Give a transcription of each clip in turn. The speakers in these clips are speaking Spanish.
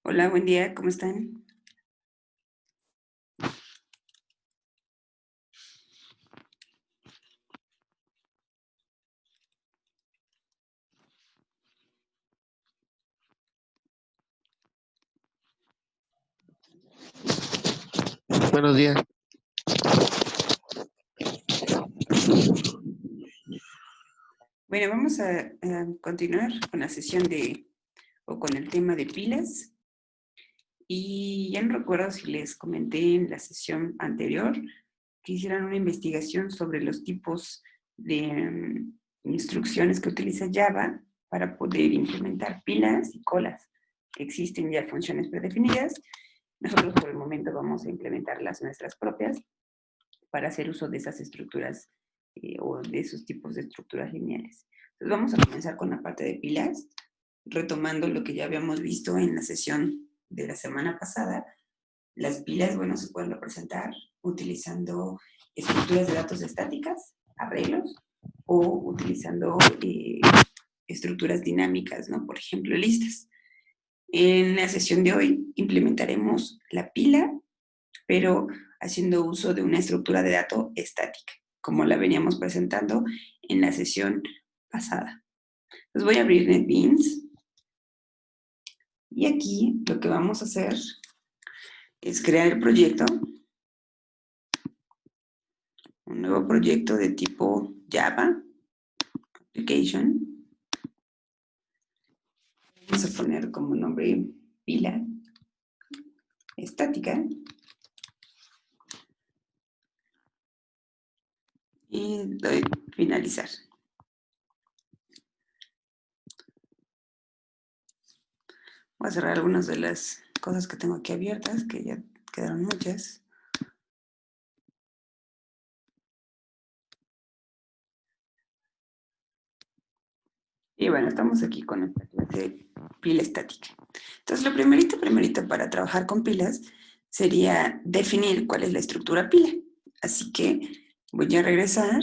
Hola, buen día, ¿cómo están? Buenos días. Bueno, vamos a continuar con la sesión o con el tema de pilas. Y ya no recuerdo si les comenté en la sesión anterior que hicieran una investigación sobre los tipos de instrucciones que utiliza Java para poder implementar pilas y colas. Existen ya funciones predefinidas. Nosotros por el momento vamos a implementar las nuestras propias para hacer uso de esas estructuras o de esos tipos de estructuras lineales. Entonces vamos a comenzar con la parte de pilas, retomando lo que ya habíamos visto en la sesión de la semana pasada. Las pilas, bueno, se pueden representar utilizando estructuras de datos estáticas, arreglos, o utilizando estructuras dinámicas, ¿no? Por ejemplo, listas. En la sesión de hoy implementaremos la pila, pero haciendo uso de una estructura de dato estática, como la veníamos presentando en la sesión pasada. Entonces voy a abrir NetBeans y aquí lo que vamos a hacer es crear el proyecto, un nuevo proyecto de tipo Java Application. Vamos a poner como nombre pila estática y doy finalizar. Voy a cerrar algunas de las cosas que tengo aquí abiertas, que ya quedaron muchas. Y bueno, estamos aquí con esta clase de pila estática. Entonces, lo primerito para trabajar con pilas sería definir cuál es la estructura pila. Así que voy a regresar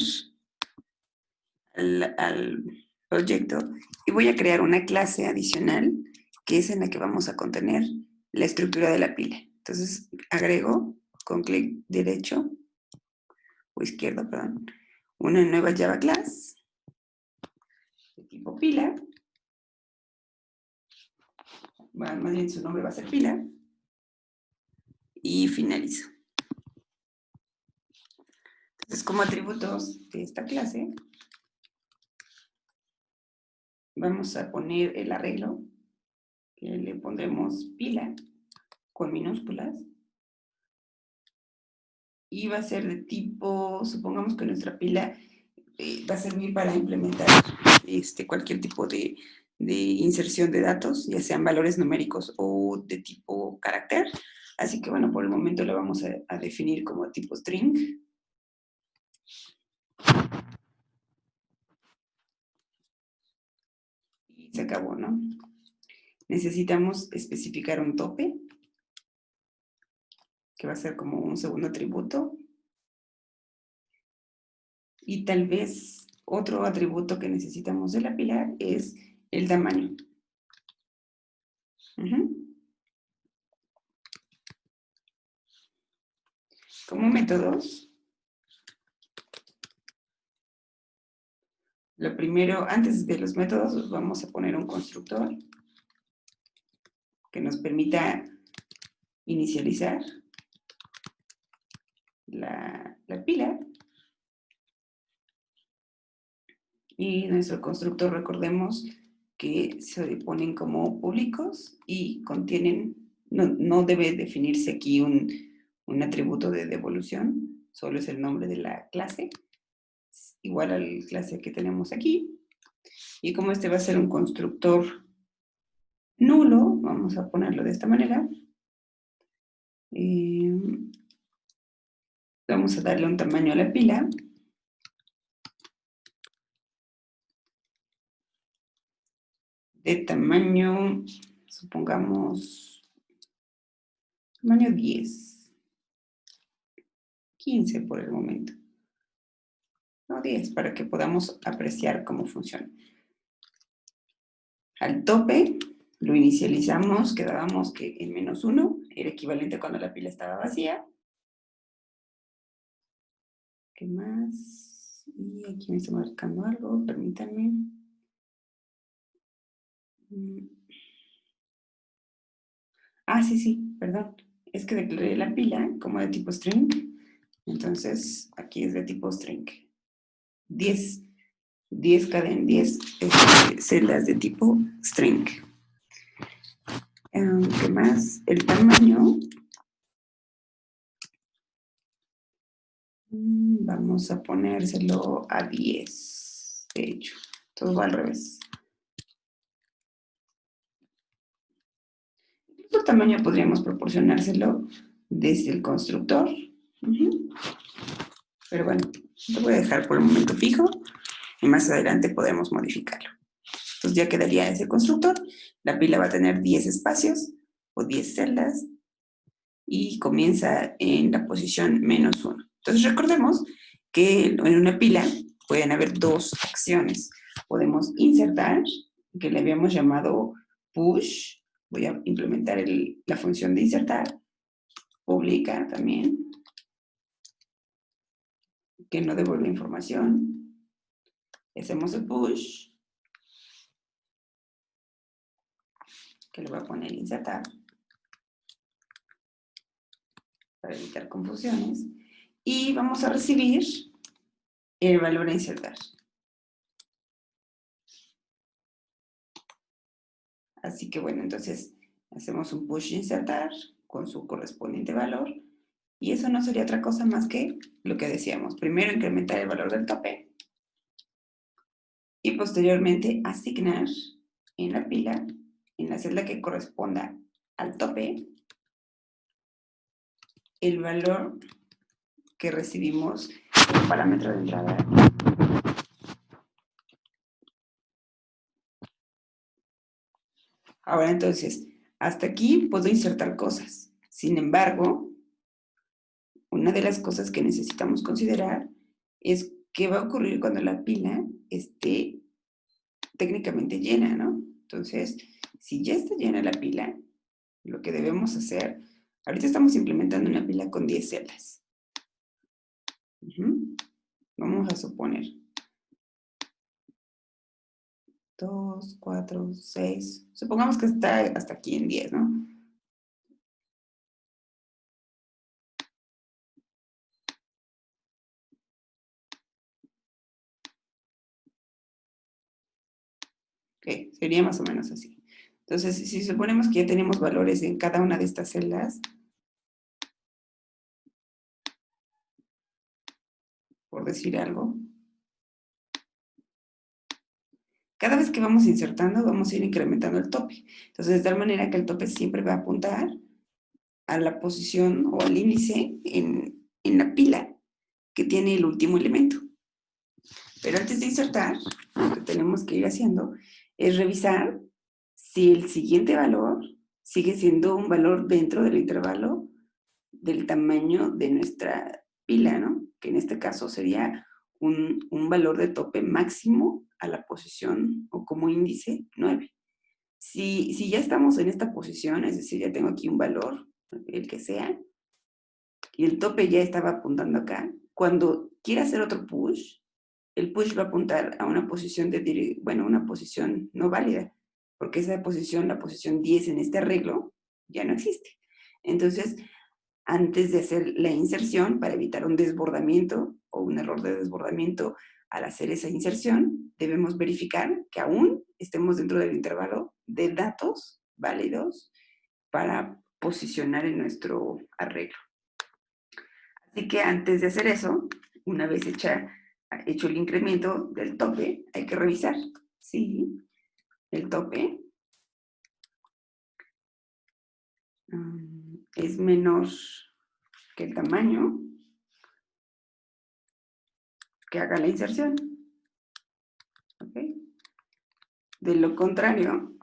al proyecto y voy a crear una clase adicional que es en la que vamos a contener la estructura de la pila. Entonces, agrego con clic derecho o izquierdo, perdón, una nueva Java class de tipo pila. Bueno, más bien su nombre va a ser pila. Y finalizo. Entonces, como atributos de esta clase, vamos a poner el arreglo, que le pondremos pila con minúsculas. Y va a ser de tipo, supongamos que nuestra pila va a servir para implementar cualquier tipo de inserción de datos, ya sean valores numéricos o de tipo carácter. Así que bueno, por el momento lo vamos a definir como tipo string. Y se acabó, ¿no? Necesitamos especificar un tope, que va a ser como un segundo atributo. Y tal vez otro atributo que necesitamos de la pila es el tamaño. Como métodos, lo primero, antes de los métodos, vamos a poner un constructor que nos permita inicializar la pila. Y nuestro constructor, recordemos que se ponen como públicos y contienen, no debe definirse aquí un atributo de devolución, solo es el nombre de la clase, igual a la clase que tenemos aquí. Y como este va a ser un constructor nulo, vamos a ponerlo de esta manera. Vamos a darle un tamaño a la pila. De tamaño, supongamos, tamaño 10. 15 por el momento. No 10, para que podamos apreciar cómo funciona. Al tope lo inicializamos, quedábamos que en -1 era equivalente a cuando la pila estaba vacía. ¿Qué más? Y aquí me está marcando algo, permítanme. Sí, perdón. Es que declaré la pila como de tipo string. Entonces, aquí es de tipo string. 10 celdas de tipo string. ¿Qué más? El tamaño. Vamos a ponérselo a 10. De hecho, todo va al revés. El tamaño podríamos proporcionárselo desde el constructor. Pero bueno, lo voy a dejar por el momento fijo y más adelante podemos modificarlo. Entonces ya quedaría ese constructor. La pila va a tener 10 espacios o 10 celdas y comienza en la posición -1. Entonces recordemos que en una pila pueden haber dos acciones. Podemos insertar, que le habíamos llamado push. Voy a implementar la función de insertar. Publica también, que no devuelve información. Hacemos el push, que le voy a poner insertar, para evitar confusiones. Y vamos a recibir el valor a insertar. Así que bueno, entonces hacemos un push insertar con su correspondiente valor. Y eso no sería otra cosa más que lo que decíamos. Primero incrementar el valor del tope. Y posteriormente asignar en la pila, en la celda que corresponda al tope, el valor que recibimos como parámetro de entrada. Ahora entonces, hasta aquí puedo insertar cosas. Sin embargo, una de las cosas que necesitamos considerar es qué va a ocurrir cuando la pila esté técnicamente llena, ¿no? Entonces, si ya está llena la pila, lo que debemos hacer, ahorita estamos implementando una pila con 10 celdas. Vamos a suponer 2, 4, 6, supongamos que está hasta aquí en 10, ¿no? Ok, sería más o menos así. Entonces, si suponemos que ya tenemos valores en cada una de estas celdas, por decir algo, cada vez que vamos insertando, vamos a ir incrementando el tope. Entonces, de tal manera que el tope siempre va a apuntar a la posición o al índice en la pila que tiene el último elemento. Pero antes de insertar, lo que tenemos que ir haciendo es revisar si el siguiente valor sigue siendo un valor dentro del intervalo del tamaño de nuestra pila, ¿no? Que en este caso sería un valor de tope máximo a la posición o como índice 9. Si ya estamos en esta posición, es decir, ya tengo aquí un valor, el que sea, y el tope ya estaba apuntando acá, cuando quiera hacer otro push, el push va a apuntar a una posición una posición no válida, porque esa posición, la posición 10 en este arreglo, ya no existe. Entonces, antes de hacer la inserción, para evitar un desbordamiento o un error de desbordamiento al hacer esa inserción, debemos verificar que aún estemos dentro del intervalo de datos válidos para posicionar en nuestro arreglo. Así que antes de hacer eso, una vez hecho el incremento del tope, hay que revisar si el tope es menor que el tamaño que haga la inserción. ¿Okay? De lo contrario,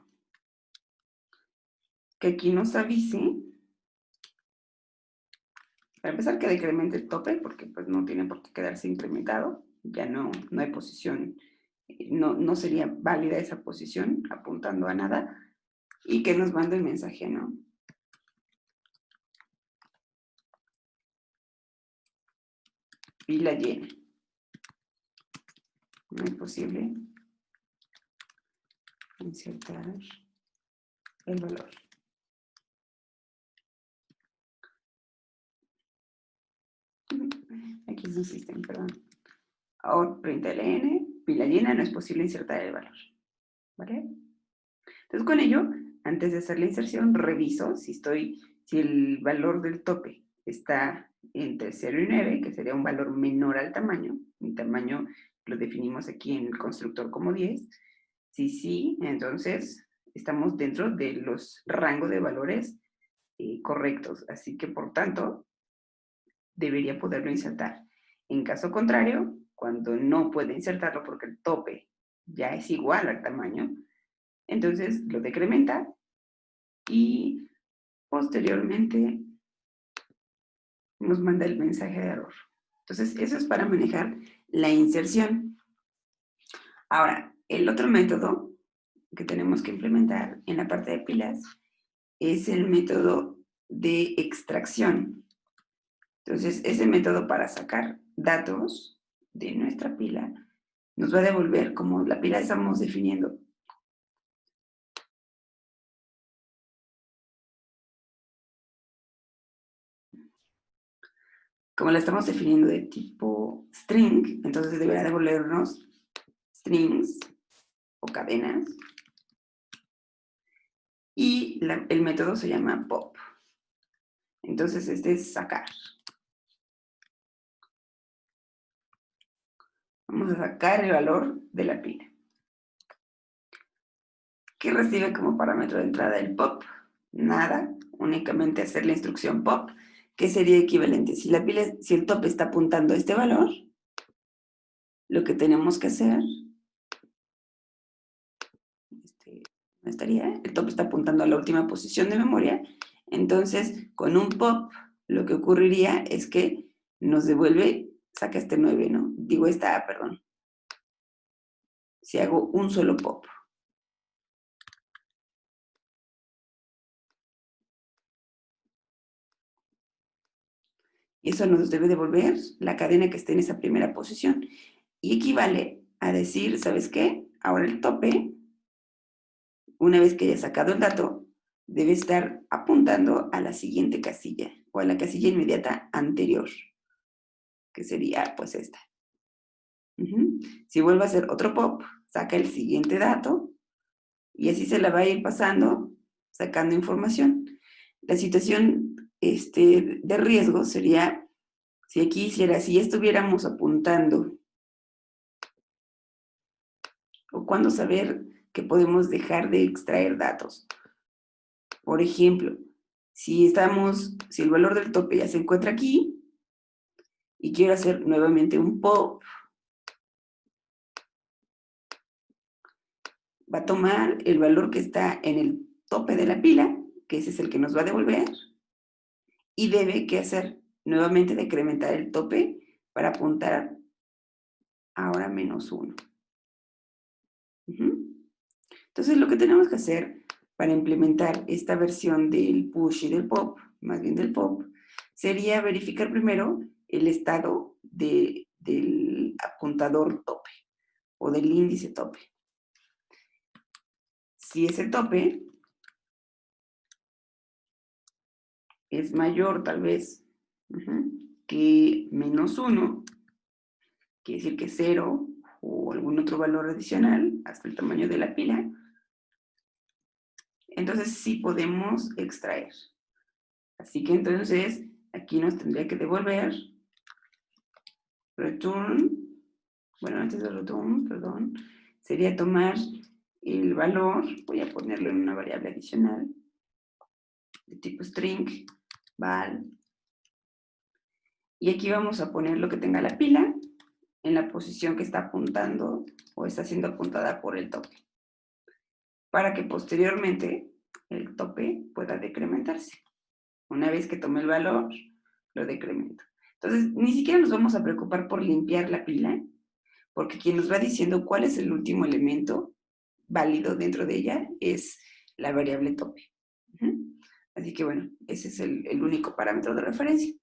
que aquí nos avise, para empezar, que decremente el tope, porque pues no tiene por qué quedarse incrementado, ya no hay posición, no sería válida esa posición apuntando a nada. y que nos manda el mensaje, ¿no? Pila llena. No es posible insertar el valor. Aquí es un sistema, perdón. Out println, pila llena, no es posible insertar el valor. ¿Vale? Entonces con ello, antes de hacer la inserción, reviso si el valor del tope está entre 0 y 9, que sería un valor menor al tamaño. Mi tamaño lo definimos aquí en el constructor como 10. Si sí, entonces estamos dentro de los rangos de valores correctos. Así que, por tanto, debería poderlo insertar. En caso contrario, cuando no puede insertarlo porque el tope ya es igual al tamaño, entonces lo decrementa y posteriormente nos manda el mensaje de error. Entonces, eso es para manejar la inserción. Ahora, el otro método que tenemos que implementar en la parte de pilas es el método de extracción. Entonces, ese método para sacar datos de nuestra pila nos va a devolver, como la pila estamos definiendo, como la estamos definiendo de tipo string, entonces deberá devolvernos strings o cadenas. Y el método se llama pop. Entonces, este es sacar. Vamos a sacar el valor de la pila. ¿Qué recibe como parámetro de entrada el pop? Nada, únicamente hacer la instrucción pop, que sería equivalente. Si el tope está apuntando a este valor, lo que tenemos que hacer, no estaría, el tope está apuntando a la última posición de memoria, entonces con un pop lo que ocurriría es que nos devuelve, saca este 9, ¿no? Digo esta A, perdón. Si hago un solo pop. Eso nos debe devolver la cadena que esté en esa primera posición. Y equivale a decir, ¿sabes qué? Ahora el tope, una vez que haya sacado el dato, debe estar apuntando a la siguiente casilla o a la casilla inmediata anterior, que sería pues esta. Si vuelve a hacer otro pop, saca el siguiente dato y así se la va a ir pasando, sacando información. La situación de riesgo sería, si aquí hiciera, si estuviéramos apuntando, o cuándo saber que podemos dejar de extraer datos. Por ejemplo, si el valor del tope ya se encuentra aquí, y quiero hacer nuevamente un pop, va a tomar el valor que está en el tope de la pila, que ese es el que nos va a devolver, y debe que hacer nuevamente decrementar el tope para apuntar ahora -1. Entonces, lo que tenemos que hacer para implementar esta versión del push y del pop, más bien del pop, sería verificar primero el estado del apuntador tope o del índice tope. Si ese tope es mayor, tal vez, que -1, quiere decir que 0 o algún otro valor adicional hasta el tamaño de la pila, entonces sí podemos extraer. Así que entonces aquí nos tendría que devolver return, bueno, antes de return, perdón, sería tomar el valor, voy a ponerlo en una variable adicional, de tipo string, val, y aquí vamos a poner lo que tenga la pila en la posición que está apuntando o está siendo apuntada por el tope, para que posteriormente el tope pueda decrementarse. Una vez que tome el valor, lo decremento. Entonces, ni siquiera nos vamos a preocupar por limpiar la pila, porque quien nos va diciendo cuál es el último elemento válido dentro de ella es la variable tope. Así que bueno, ese es el único parámetro de referencia.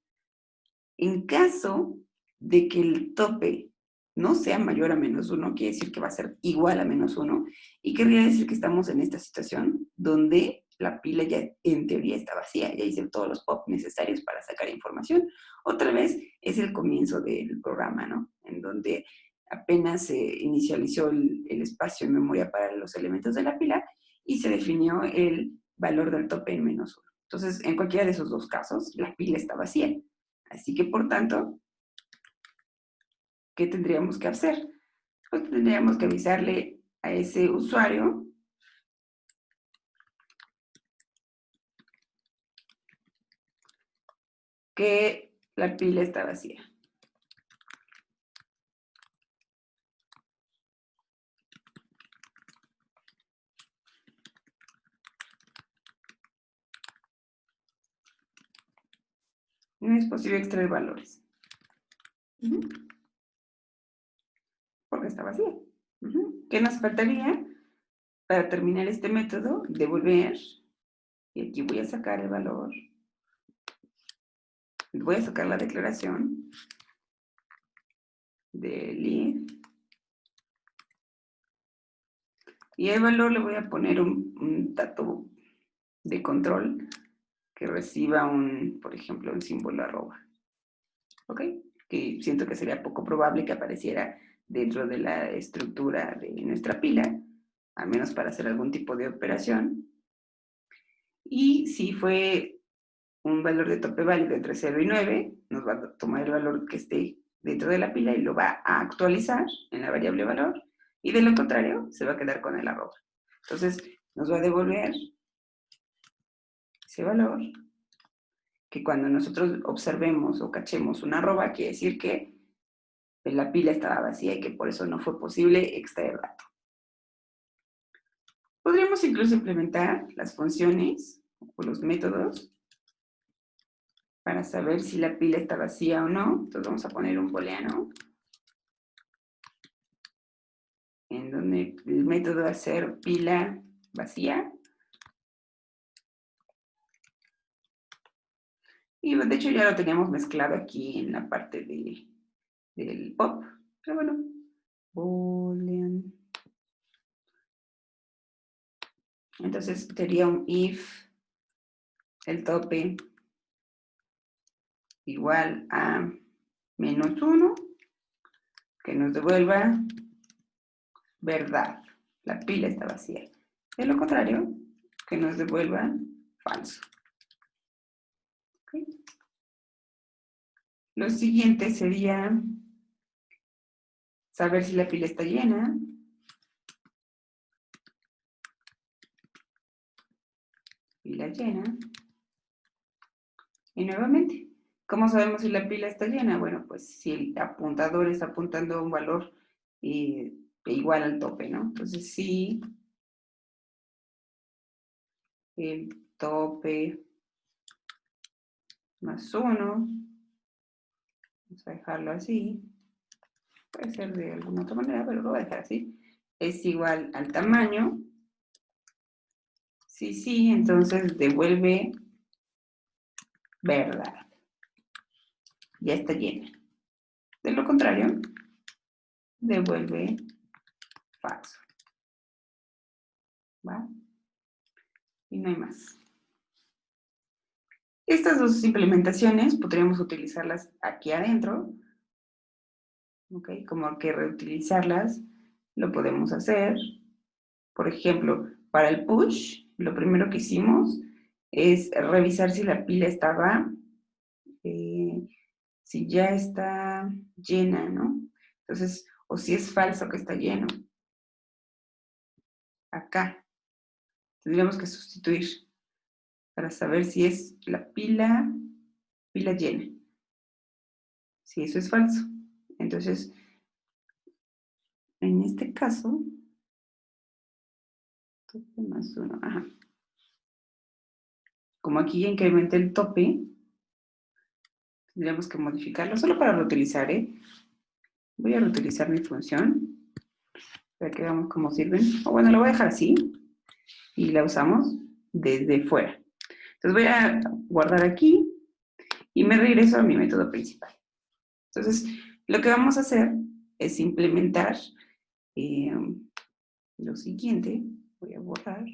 En caso de que el tope no sea mayor a -1, quiere decir que va a ser igual a -1, y querría decir que estamos en esta situación donde la pila ya en teoría está vacía, ya hice todos los pop necesarios para sacar información. Otra vez es el comienzo del programa, ¿no? En donde apenas se inicializó el espacio en memoria para los elementos de la pila y se definió el valor del tope en -1. Entonces, en cualquiera de esos dos casos, la pila está vacía. Así que, por tanto, ¿qué tendríamos que hacer? Pues tendríamos que avisarle a ese usuario que la pila está vacía. No es posible extraer valores. Porque está vacía. ¿Qué nos faltaría para terminar este método? Devolver. Y aquí voy a sacar el valor. Voy a sacar la declaración del if. Y al valor le voy a poner un dato de control que reciba por ejemplo, un símbolo arroba. ¿Ok? Que siento que sería poco probable que apareciera dentro de la estructura de nuestra pila, al menos para hacer algún tipo de operación. Y si fue un valor de tope válido entre 0 y 9, nos va a tomar el valor que esté dentro de la pila y lo va a actualizar en la variable valor, y de lo contrario, se va a quedar con el arroba. Entonces, nos va a devolver ese valor, que cuando nosotros observemos o cachemos una arroba, quiere decir que la pila estaba vacía y que por eso no fue posible extraer dato. Podríamos incluso implementar las funciones o los métodos para saber si la pila está vacía o no. Entonces vamos a poner un booleano en donde el método va a ser pila vacía. Y de hecho ya lo teníamos mezclado aquí en la parte del pop. Pero bueno, boolean. Entonces sería un if el tope igual a -1, que nos devuelva verdad. La pila está vacía. De lo contrario, que nos devuelva falso. ¿Okay? Lo siguiente sería saber si la pila está llena. Pila llena. Y nuevamente, ¿cómo sabemos si la pila está llena? Bueno, pues si el apuntador está apuntando a un valor igual al tope, ¿no? Entonces, si el tope +1, vamos a dejarlo así, puede ser de alguna otra manera, pero lo voy a dejar así, es igual al tamaño. Sí, entonces devuelve verdad. Ya está llena. De lo contrario, devuelve falso. ¿Va? Y no hay más. Estas dos implementaciones podríamos utilizarlas aquí adentro. ¿Ok? Como que reutilizarlas lo podemos hacer. Por ejemplo, para el push, lo primero que hicimos es revisar si la pila estaba, si ya está llena, ¿no? Entonces, o si es falso que está lleno. Acá. Tendríamos que sustituir para saber si es la pila llena. Si eso es falso. Entonces, en este caso, tope +1. Ajá. Como aquí ya incrementé el tope, tendríamos que modificarlo solo para reutilizar, ¿eh? Voy a reutilizar mi función para que veamos cómo sirven. O bueno, lo voy a dejar así. y la usamos desde fuera. Entonces voy a guardar aquí y me regreso a mi método principal. Entonces, lo que vamos a hacer es implementar lo siguiente. Voy a borrar.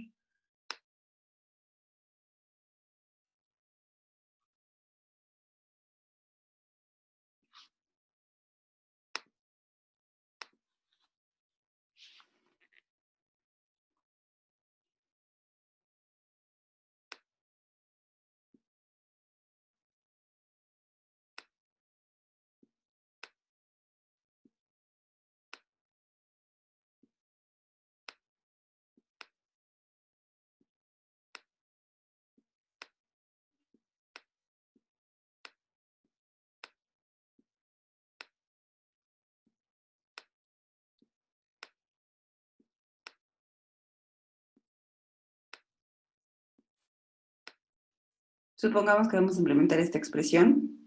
Supongamos que vamos a implementar esta expresión.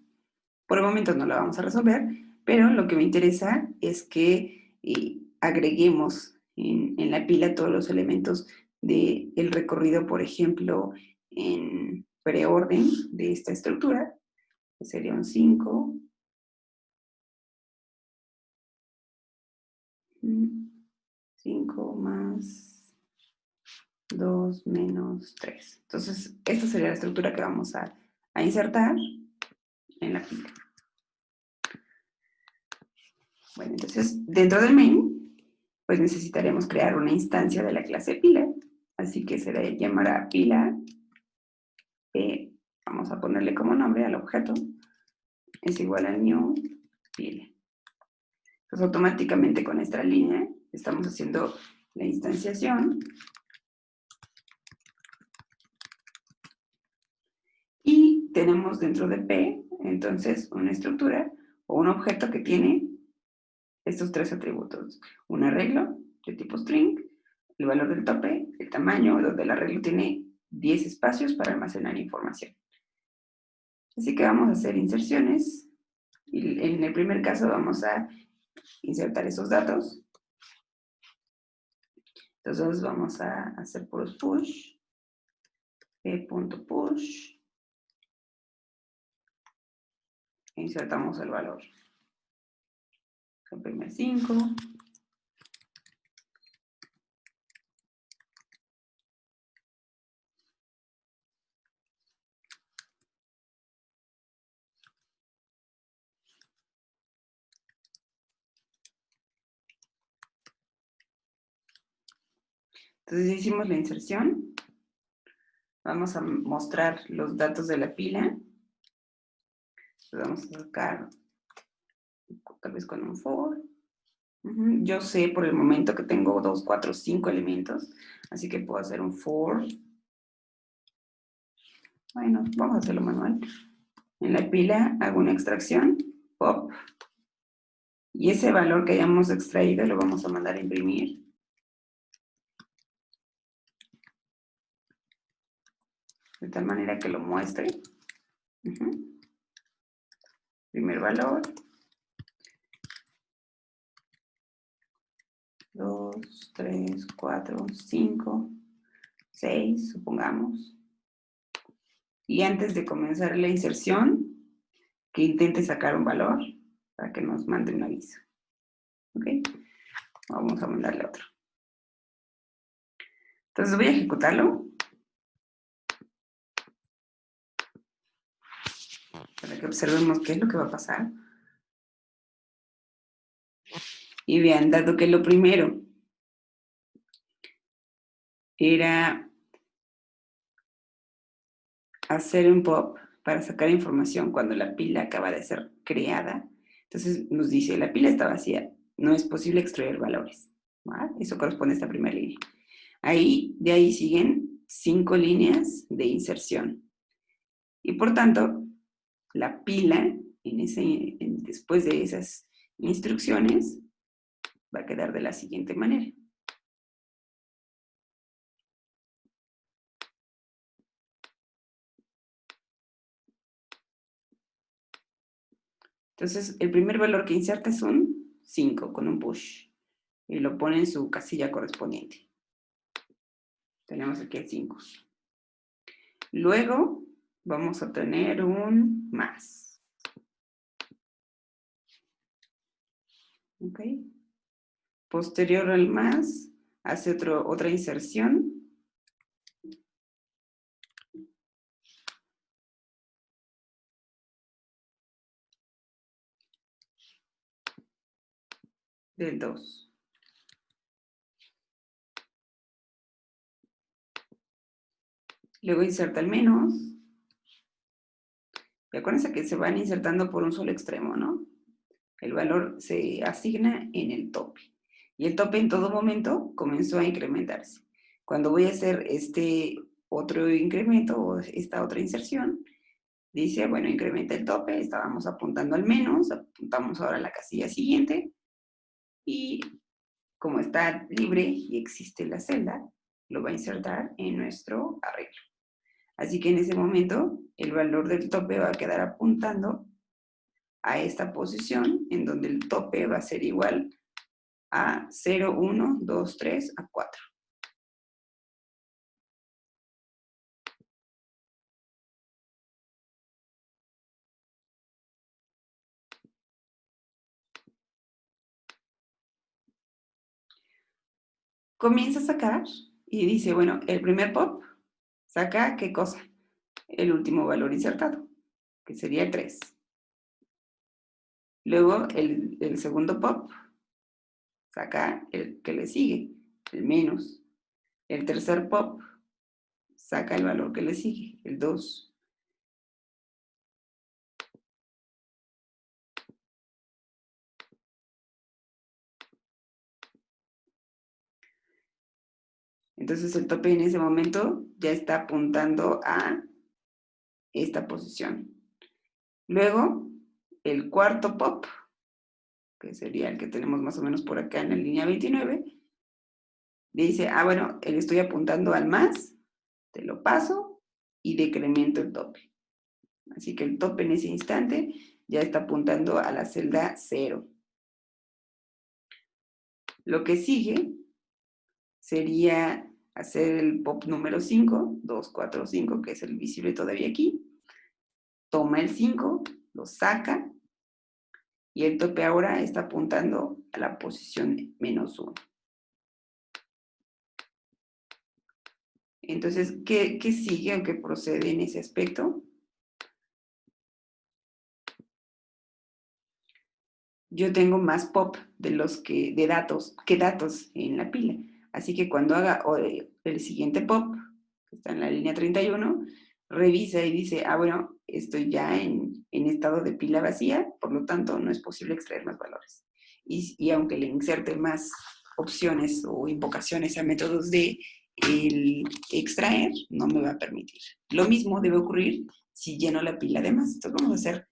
Por el momento no la vamos a resolver, pero lo que me interesa es que agreguemos en la pila todos los elementos del recorrido, por ejemplo, en preorden de esta estructura, que sería un 5. 5 más 2 menos 3. Entonces, esta sería la estructura que vamos a insertar en la pila. Bueno, entonces, dentro del main, pues necesitaremos crear una instancia de la clase pila. Así que se le llamará pila P. Vamos a ponerle como nombre al objeto. Es igual a new pila. Entonces, automáticamente con esta línea estamos haciendo la instanciación. Y tenemos dentro de P, entonces, una estructura o un objeto que tiene estos tres atributos. Un arreglo de tipo string, el valor del tope, el tamaño, donde el arreglo tiene 10 espacios para almacenar información. Así que vamos a hacer inserciones. Y en el primer caso vamos a insertar esos datos. Entonces vamos a hacer puros push. P.push. E insertamos el valor. El primer 5. Entonces ya hicimos la inserción. Vamos a mostrar los datos de la pila. Entonces vamos a sacar tal vez con un for. Yo sé por el momento que tengo 2, 4, 5 elementos, así que puedo hacer un for. Bueno, vamos a hacerlo manual. En la pila hago una extracción, pop, y ese valor que hayamos extraído lo vamos a mandar a imprimir. De tal manera que lo muestre. Primer valor. 2, 3, 4, 5, 6, supongamos. Y antes de comenzar la inserción, que intente sacar un valor para que nos mande un aviso. ¿Ok? Vamos a mandarle otro. Entonces voy a ejecutarlo. Para que observemos qué es lo que va a pasar. Y vean, dado que lo primero era hacer un pop para sacar información cuando la pila acaba de ser creada, entonces nos dice, la pila está vacía, no es posible extraer valores. ¿Vale? Eso corresponde a esta primera línea. De ahí siguen 5 líneas de inserción. Y por tanto, la pila, después de esas instrucciones, va a quedar de la siguiente manera. Entonces, el primer valor que inserta es un 5 con un push. Y lo pone en su casilla correspondiente. Tenemos aquí el 5. Luego vamos a tener un más. ¿Ok? Posterior al más, hace otra inserción. Del 2. Luego inserta el menos. Y acuérdense que se van insertando por un solo extremo, ¿no? El valor se asigna en el tope. Y el tope en todo momento comenzó a incrementarse. Cuando voy a hacer este otro incremento o esta otra inserción, dice, bueno, incrementa el tope, estábamos apuntando al menos, apuntamos ahora a la casilla siguiente y como está libre y existe la celda, lo va a insertar en nuestro arreglo. Así que en ese momento el valor del tope va a quedar apuntando a esta posición en donde el tope va a ser igual a 0, 1, 2, 3, a 4. Comienza a sacar y dice, bueno, el primer pop saca ¿qué cosa? El último valor insertado, que sería el 3. Luego el segundo pop saca el que le sigue, el menos. El tercer pop saca el valor que le sigue, el 2. Entonces el tope en ese momento ya está apuntando a esta posición. Luego, el cuarto pop, que sería el que tenemos más o menos por acá en la línea 29, dice, bueno, le estoy apuntando al más, te lo paso y decremento el tope. Así que el tope en ese instante ya está apuntando a la celda 0. Lo que sigue sería hacer el pop número 5, 2, 4, 5, que es el visible todavía aquí. Toma el 5, lo saca y el tope ahora está apuntando a la posición menos 1. Entonces, ¿qué sigue o qué procede en ese aspecto? Yo tengo más pop de datos que datos en la pila. Así que cuando haga el siguiente pop, que está en la línea 31, revisa y dice, bueno, estoy ya en estado de pila vacía, por lo tanto no es posible extraer más valores. Y aunque le inserte más opciones o invocaciones a métodos de el extraer, no me va a permitir. Lo mismo debe ocurrir si lleno la pila de más. Entonces vamos a hacer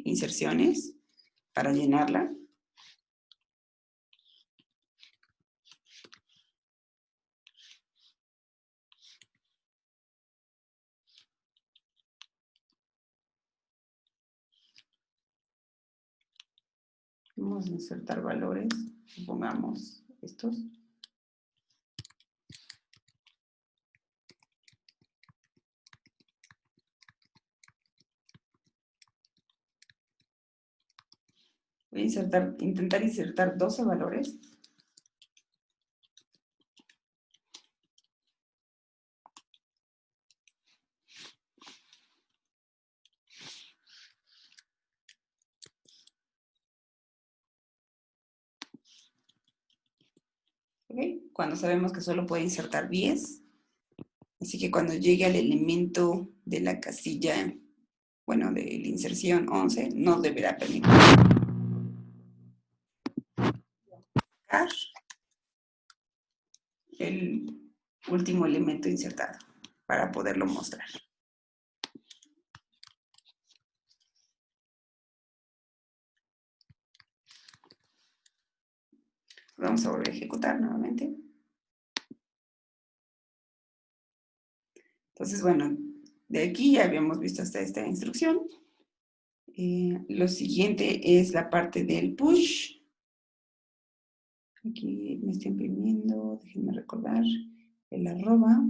inserciones para llenarla. Vamos a insertar valores, pongamos estos. Voy a intentar insertar 12 valores. ¿Okay? Cuando sabemos que solo puede insertar 10. Así que cuando llegue al elemento de la casilla, bueno, de la inserción 11, no deberá permitir el último elemento insertado para poderlo mostrar. Vamos a volver a ejecutar nuevamente. Entonces, bueno, de aquí ya habíamos visto hasta esta instrucción. Lo siguiente es la parte del push. Aquí me está imprimiendo, déjenme recordar, el arroba.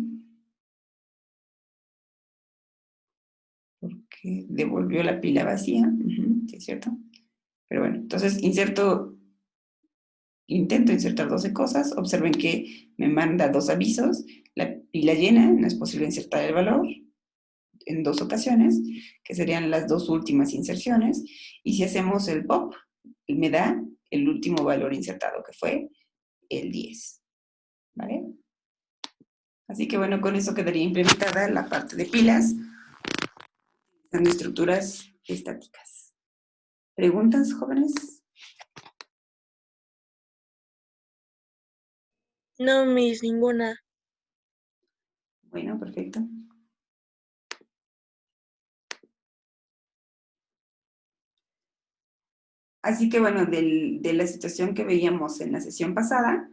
Porque devolvió la pila vacía, sí es cierto. Pero bueno, entonces intento insertar 12 cosas, observen que me manda 2 avisos, la pila llena, no es posible insertar el valor en 2 ocasiones, que serían las 2 últimas inserciones, y si hacemos el pop, me da el último valor insertado, que fue el 10, ¿vale? Así que bueno, con eso quedaría implementada la parte de pilas, son estructuras estáticas. ¿Preguntas, jóvenes? No, Miss, ninguna. Bueno, perfecto. Así que bueno, de la situación que veíamos en la sesión pasada,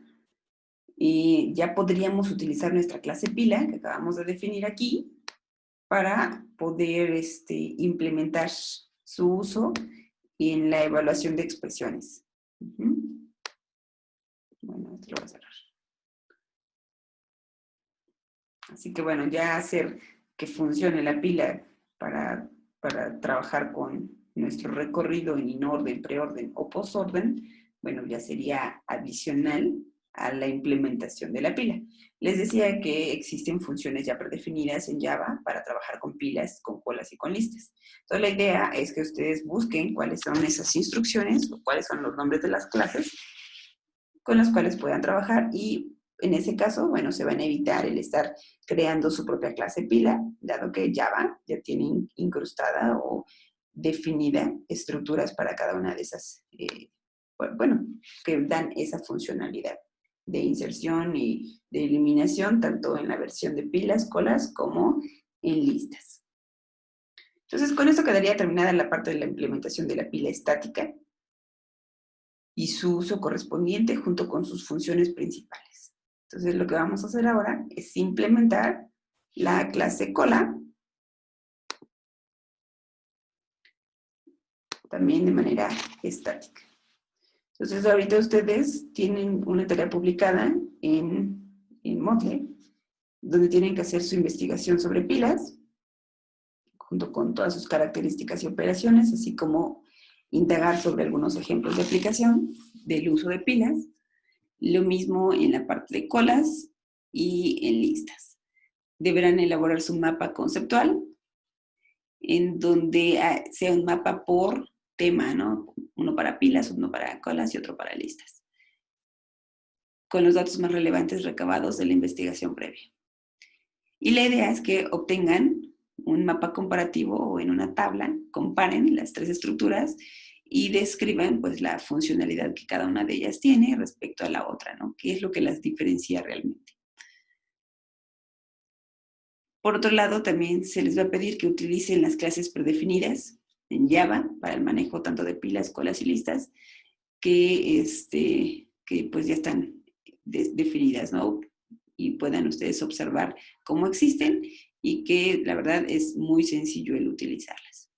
ya podríamos utilizar nuestra clase pila, que acabamos de definir aquí, para poder implementar su uso en la evaluación de expresiones. Bueno, esto lo voy a cerrar. Así que bueno, ya hacer que funcione la pila para trabajar con nuestro recorrido en inorden, preorden o postorden, bueno, ya sería adicional a la implementación de la pila. Les decía que existen funciones ya predefinidas en Java para trabajar con pilas, con colas y con listas. Entonces la idea es que ustedes busquen cuáles son esas instrucciones o cuáles son los nombres de las clases con las cuales puedan trabajar y en ese caso, bueno, se van a evitar el estar creando su propia clase pila, dado que Java ya tiene incrustada o definida estructuras para cada una de esas, bueno, que dan esa funcionalidad de inserción y de eliminación, tanto en la versión de pilas, colas, como en listas. Entonces, con esto quedaría terminada la parte de la implementación de la pila estática y su uso correspondiente junto con sus funciones principales. Entonces, lo que vamos a hacer ahora es implementar la clase cola también de manera estática. Entonces, ahorita ustedes tienen una tarea publicada en Moodle, donde tienen que hacer su investigación sobre pilas, junto con todas sus características y operaciones, así como indagar sobre algunos ejemplos de aplicación del uso de pilas. Lo mismo en la parte de colas y en listas. Deberán elaborar su mapa conceptual, en donde sea un mapa por tema, ¿no? Uno para pilas, uno para colas y otro para listas, con los datos más relevantes recabados de la investigación previa. Y la idea es que obtengan un mapa comparativo o en una tabla, comparen las 3 estructuras y describan pues la funcionalidad que cada una de ellas tiene respecto a la otra, ¿no? ¿Qué es lo que las diferencia realmente? Por otro lado, también se les va a pedir que utilicen las clases predefinidas en Java para el manejo tanto de pilas, colas y listas, que pues ya están definidas, ¿no? Y puedan ustedes observar cómo existen y que la verdad es muy sencillo el utilizarlas.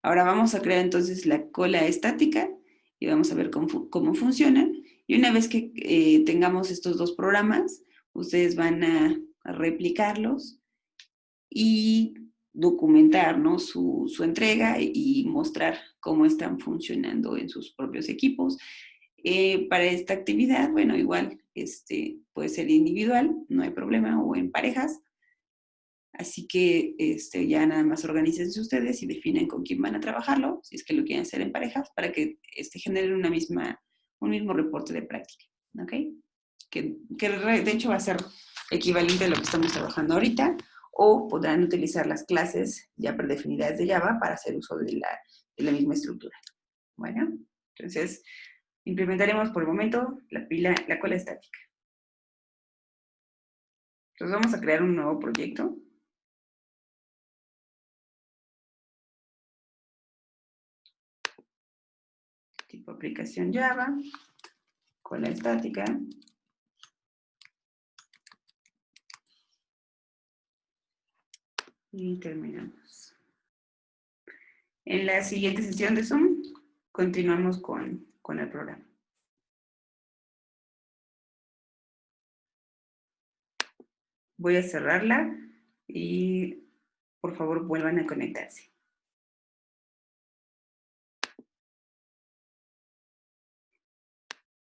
Ahora vamos a crear entonces la cola estática y vamos a ver cómo funcionan. Y una vez que tengamos estos 2 programas, ustedes van a replicarlos y documentar, ¿no? su entrega y mostrar cómo están funcionando en sus propios equipos. Para esta actividad, bueno, igual puede ser individual, no hay problema, o en parejas. Así que ya nada más organícense ustedes y definen con quién van a trabajarlo, si es que lo quieren hacer en parejas, para que generen un mismo reporte de práctica. ¿Ok? Que de hecho va a ser equivalente a lo que estamos trabajando ahorita, o podrán utilizar las clases ya predefinidas de Java para hacer uso de la misma estructura. Bueno, entonces implementaremos por el momento la cola estática. Entonces vamos a crear un nuevo proyecto. Tipo aplicación Java, cola estática. Y terminamos. En la siguiente sesión de Zoom continuamos con el programa. Voy a cerrarla y por favor vuelvan a conectarse.